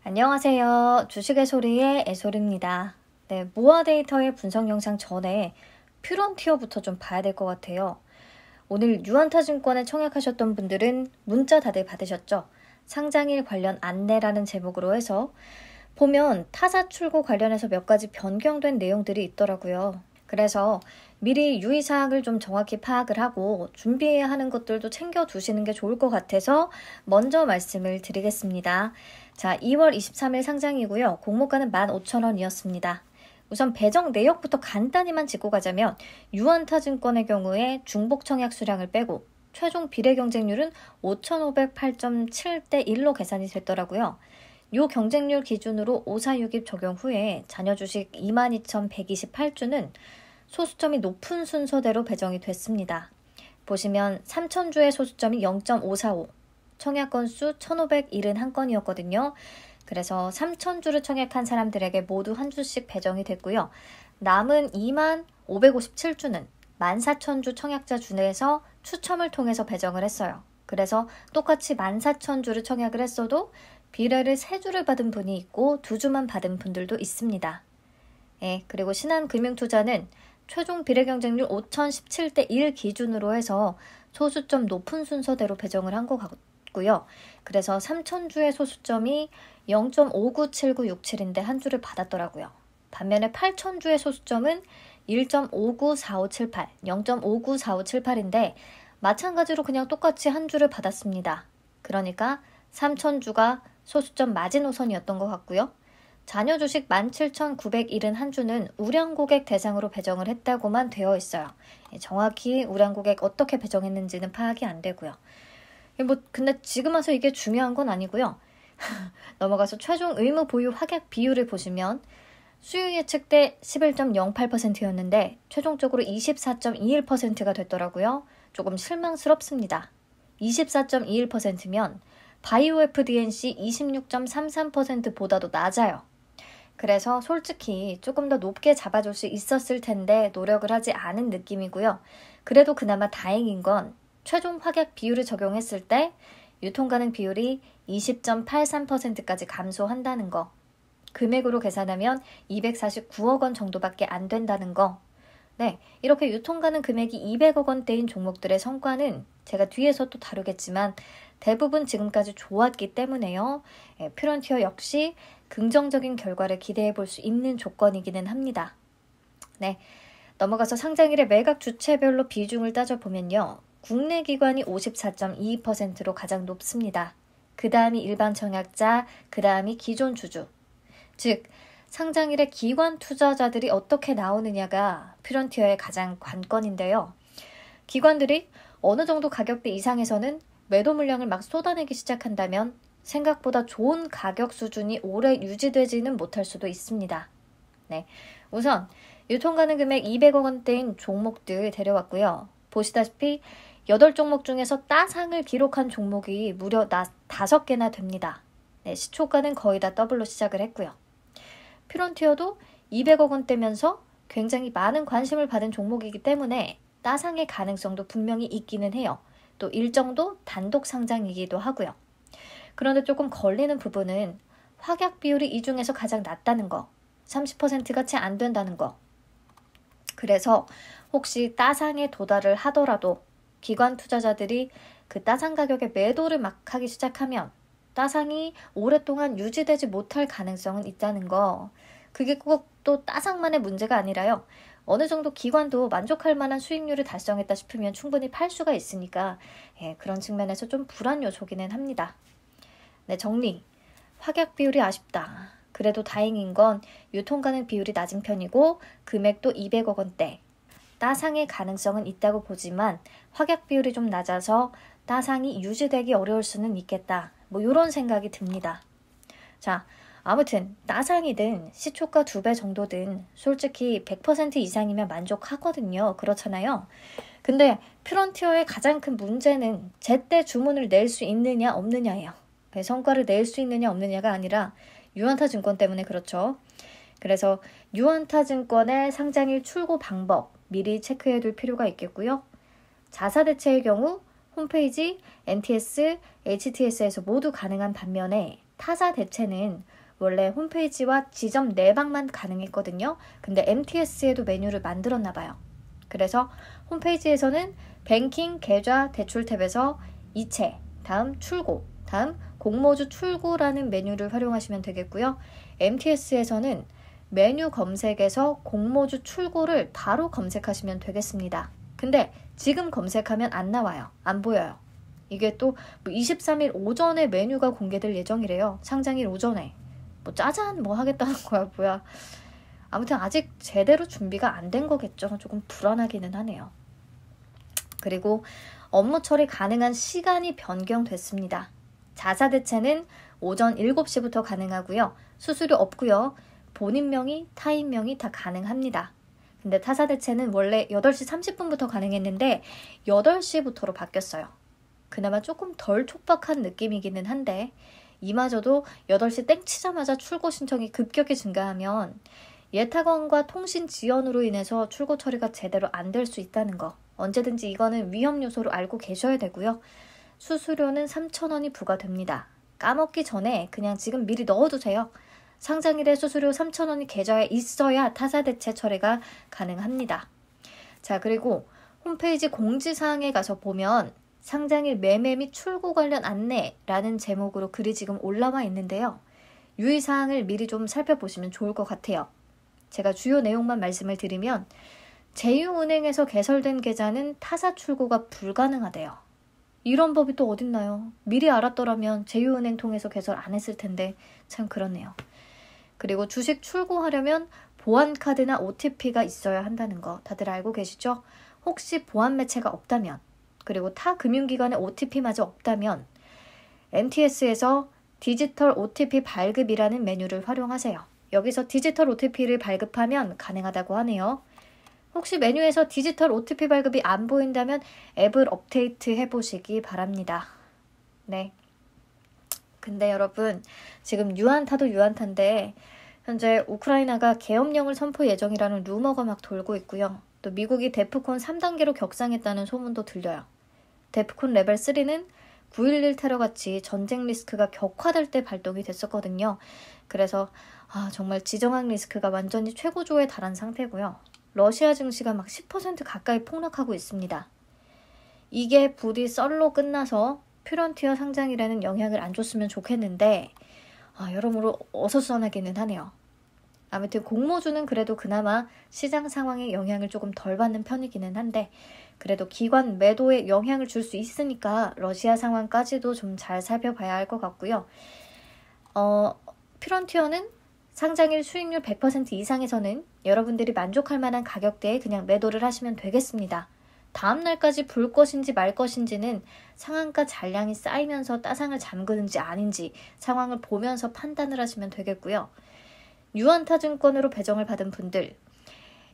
안녕하세요. 주식의 소리의 애소리입니다. 네, 모아 데이터의 분석 영상 전에 퓨런티어부터 좀 봐야 될 것 같아요. 오늘 유한타증권에 청약하셨던 분들은 문자 다들 받으셨죠? 상장일 관련 안내라는 제목으로 해서 보면 타사 출고 관련해서 몇 가지 변경된 내용들이 있더라고요. 그래서 미리 유의사항을 좀 정확히 파악을 하고 준비해야 하는 것들도 챙겨두시는 게 좋을 것 같아서 먼저 말씀을 드리겠습니다. 자, 2월 23일 상장이고요. 공모가는 15,000원이었습니다. 우선 배정 내역부터 간단히만 짚고 가자면 유한타증권의 경우에 중복 청약 수량을 빼고 최종 비례 경쟁률은 5,508.7대 1로 계산이 됐더라고요. 요 경쟁률 기준으로 546입 적용 후에 자녀 주식 22,128주는 소수점이 높은 순서대로 배정이 됐습니다. 보시면 3,000주의 소수점이 0.545, 청약 건수 1,571건이었거든요. 그래서 3,000주를 청약한 사람들에게 모두 한 주씩 배정이 됐고요. 남은 2557주는 14,000주 청약자 중에서 추첨을 통해서 배정을 했어요. 그래서 똑같이 14,000주를 청약을 했어도 비례를 3주를 받은 분이 있고 2주만 받은 분들도 있습니다. 그리고 신한금융투자는 최종 비례 경쟁률 5,017대 1 기준으로 해서 소수점 높은 순서대로 배정을 한 것 같고요. 그래서 3,000주의 소수점이 0.597967인데 한 주를 받았더라고요. 반면에 8,000주의 소수점은 1.594578, 0.594578인데 마찬가지로 그냥 똑같이 한 주를 받았습니다. 그러니까 3,000주가 소수점 마지노선이었던 것 같고요. 자녀 주식 17,971주는 우량 고객 대상으로 배정을 했다고만 되어 있어요. 정확히 우량 고객 어떻게 배정했는지는 파악이 안 되고요. 근데 지금 와서 이게 중요한 건 아니고요. 넘어가서 최종 의무 보유 확약 비율을 보시면 수요 예측 때 11.08%였는데 최종적으로 24.21%가 됐더라고요. 조금 실망스럽습니다. 24.21%면 바이오 FDNC 26.33%보다도 낮아요. 그래서 솔직히 조금 더 높게 잡아줄 수 있었을 텐데 노력을 하지 않은 느낌이고요. 그래도 그나마 다행인 건 최종 확약 비율을 적용했을 때 유통가능 비율이 20.83%까지 감소한다는 거. 금액으로 계산하면 249억 원 정도밖에 안 된다는 거. 네, 이렇게 유통가능 금액이 200억 원대인 종목들의 성과는 제가 뒤에서 또 다루겠지만 대부분 지금까지 좋았기 때문에요. 퓨런티어 역시 긍정적인 결과를 기대해 볼 수 있는 조건이기는 합니다. 네, 넘어가서 상장일의 매각 주체별로 비중을 따져보면요. 국내 기관이 54.22%로 가장 높습니다. 그 다음이 일반 청약자, 그 다음이 기존 주주. 즉, 상장일의 기관 투자자들이 어떻게 나오느냐가 퓨런티어의 가장 관건인데요. 기관들이 어느 정도 가격대 이상에서는 매도 물량을 막 쏟아내기 시작한다면 생각보다 좋은 가격 수준이 오래 유지되지는 못할 수도 있습니다. 네, 우선 유통가능 금액 200억 원대인 종목들 데려왔고요. 보시다시피 8종목 중에서 따상을 기록한 종목이 무려 5개나 됩니다. 네, 시초가는 거의 다 더블로 시작을 했고요. 퓨런티어도 200억 원대면서 굉장히 많은 관심을 받은 종목이기 때문에 따상의 가능성도 분명히 있기는 해요. 또 일정도 단독 상장이기도 하고요. 그런데 조금 걸리는 부분은 확약 비율이 이 중에서 가장 낮다는 거, 30%가 채 안 된다는 거. 그래서 혹시 따상에 도달을 하더라도 기관 투자자들이 그 따상 가격에 매도를 막 하기 시작하면 따상이 오랫동안 유지되지 못할 가능성은 있다는 거. 그게 꼭 또 따상만의 문제가 아니라요. 어느 정도 기관도 만족할 만한 수익률을 달성했다 싶으면 충분히 팔 수가 있으니까 그런 측면에서 좀 불안 요소기는 합니다. 네, 정리. 확약 비율이 아쉽다. 그래도 다행인 건 유통가능 비율이 낮은 편이고 금액도 200억 원대. 따상의 가능성은 있다고 보지만 확약 비율이 좀 낮아서 따상이 유지되기 어려울 수는 있겠다. 이런 생각이 듭니다. 자, 아무튼 따상이든 시초가 2배 정도든 솔직히 100% 이상이면 만족하거든요. 그렇잖아요. 근데 퓨런티어의 가장 큰 문제는 제때 주문을 낼 수 있느냐 없느냐예요. 성과를 낼 수 있느냐 없느냐가 아니라 유한타증권 때문에 그렇죠. 그래서 유한타증권의 상장일 출고 방법 미리 체크해 둘 필요가 있겠고요. 자사대체의 경우 홈페이지, NTS, HTS에서 모두 가능한 반면에 타사 대체는 원래 홈페이지와 지점 내방만 가능했거든요. 근데 MTS에도 메뉴를 만들었나 봐요. 그래서 홈페이지에서는 뱅킹, 계좌, 대출 탭에서 이체, 다음 출고, 다음 공모주 출고라는 메뉴를 활용하시면 되겠고요. MTS에서는 메뉴 검색에서 공모주 출고를 바로 검색하시면 되겠습니다. 근데 지금 검색하면 안 나와요. 안 보여요. 이게 또 23일 오전에 메뉴가 공개될 예정이래요. 상장일 오전에. 짜잔 하겠다는 거야 뭐야. 아무튼 아직 제대로 준비가 안 된 거겠죠. 조금 불안하기는 하네요. 그리고 업무 처리 가능한 시간이 변경됐습니다. 자사대체는 오전 7시부터 가능하고요. 수수료 없고요. 본인 명의, 타인 명의 다 가능합니다. 근데 타사대체는 원래 8시 30분부터 가능했는데 8시부터로 바뀌었어요. 그나마 조금 덜 촉박한 느낌이기는 한데 이마저도 8시 땡 치자마자 출고 신청이 급격히 증가하면 예탁원과 통신 지연으로 인해서 출고 처리가 제대로 안 될 수 있다는 거. 언제든지 이거는 위험 요소로 알고 계셔야 되고요. 수수료는 3,000원이 부과됩니다. 까먹기 전에 그냥 지금 미리 넣어두세요. 상장일에 수수료 3,000원이 계좌에 있어야 타사대체 처리가 가능합니다. 자, 그리고 홈페이지 공지사항에 가서 보면 상장일 매매 및 출고 관련 안내라는 제목으로 글이 지금 올라와 있는데요. 유의사항을 미리 좀 살펴보시면 좋을 것 같아요. 제가 주요 내용만 말씀을 드리면 제휴은행에서 개설된 계좌는 타사 출고가 불가능하대요. 이런 법이 또 어딨나요? 미리 알았더라면 제휴은행 통해서 개설 안 했을 텐데 참 그렇네요. 그리고 주식 출고하려면 보안카드나 OTP가 있어야 한다는 거 다들 알고 계시죠? 혹시 보안 매체가 없다면 그리고 타 금융기관의 OTP마저 없다면 MTS에서 디지털 OTP 발급이라는 메뉴를 활용하세요. 여기서 디지털 OTP를 발급하면 가능하다고 하네요. 혹시 메뉴에서 디지털 OTP 발급이 안 보인다면 앱을 업데이트 해보시기 바랍니다. 네. 근데 여러분 지금 유한타도 유한타인데 현재 우크라이나가 계엄령을 선포 예정이라는 루머가 막 돌고 있고요. 또 미국이 데프콘 3단계로 격상했다는 소문도 들려요. 데프콘 레벨 3는 9.11 테러같이 전쟁 리스크가 격화될 때 발동이 됐었거든요. 그래서 정말 지정학 리스크가 완전히 최고조에 달한 상태고요. 러시아 증시가 막 10% 가까이 폭락하고 있습니다. 이게 부디 썰로 끝나서 퓨런티어 상장이라는 영향을 안 줬으면 좋겠는데 여러모로 어수선하기는 하네요. 아무튼 공모주는 그래도 그나마 시장 상황에 영향을 조금 덜 받는 편이기는 한데 그래도 기관 매도에 영향을 줄 수 있으니까 러시아 상황까지도 좀 잘 살펴봐야 할 것 같고요. 퓨런티어는 상장일 수익률 100% 이상에서는 여러분들이 만족할 만한 가격대에 그냥 매도를 하시면 되겠습니다. 다음 날까지 불 것인지 말 것인지는 상한가 잔량이 쌓이면서 따상을 잠그는지 아닌지 상황을 보면서 판단을 하시면 되겠고요. 유한타증권으로 배정을 받은 분들,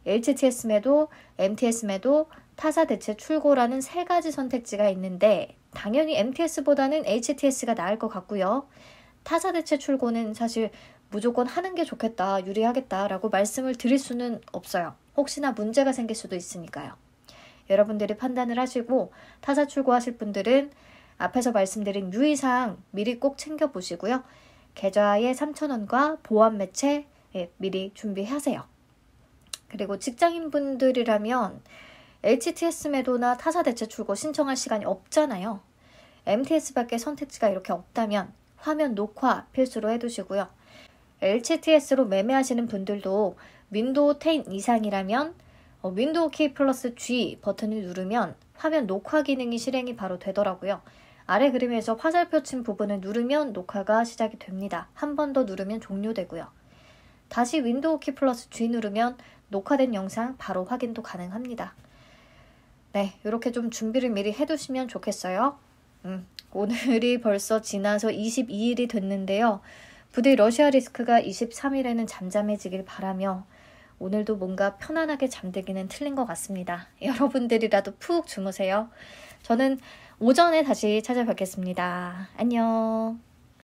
HTS 매도, MTS 매도, 타사 대체 출고라는 세 가지 선택지가 있는데 당연히 MTS보다는 HTS가 나을 것 같고요. 타사 대체 출고는 사실 무조건 하는 게 좋겠다, 유리하겠다라고 말씀을 드릴 수는 없어요. 혹시나 문제가 생길 수도 있으니까요. 여러분들이 판단을 하시고 타사 출고하실 분들은 앞에서 말씀드린 유의사항 미리 꼭 챙겨보시고요. 계좌에 3,000원과 보안 매체 미리 준비하세요. 그리고 직장인분들이라면 HTS 매도나 타사 대체 출고 신청할 시간이 없잖아요. MTS밖에 선택지가 이렇게 없다면 화면 녹화 필수로 해두시고요. HTS로 매매하시는 분들도 윈도우 10 이상이라면 윈도우 키 플러스 G 버튼을 누르면 화면 녹화 기능이 실행이 바로 되더라고요. 아래 그림에서 화살표 친 부분을 누르면 녹화가 시작이 됩니다. 한 번 더 누르면 종료되고요. 다시 윈도우 키 플러스 G 누르면 녹화된 영상 바로 확인도 가능합니다. 네, 이렇게 좀 준비를 미리 해두시면 좋겠어요. 오늘이 벌써 지나서 22일이 됐는데요. 부디 러시아 리스크가 23일에는 잠잠해지길 바라며 오늘도 뭔가 편안하게 잠들기는 틀린 것 같습니다. 여러분들이라도 푹 주무세요. 저는 오전에 다시 찾아뵙겠습니다. 안녕.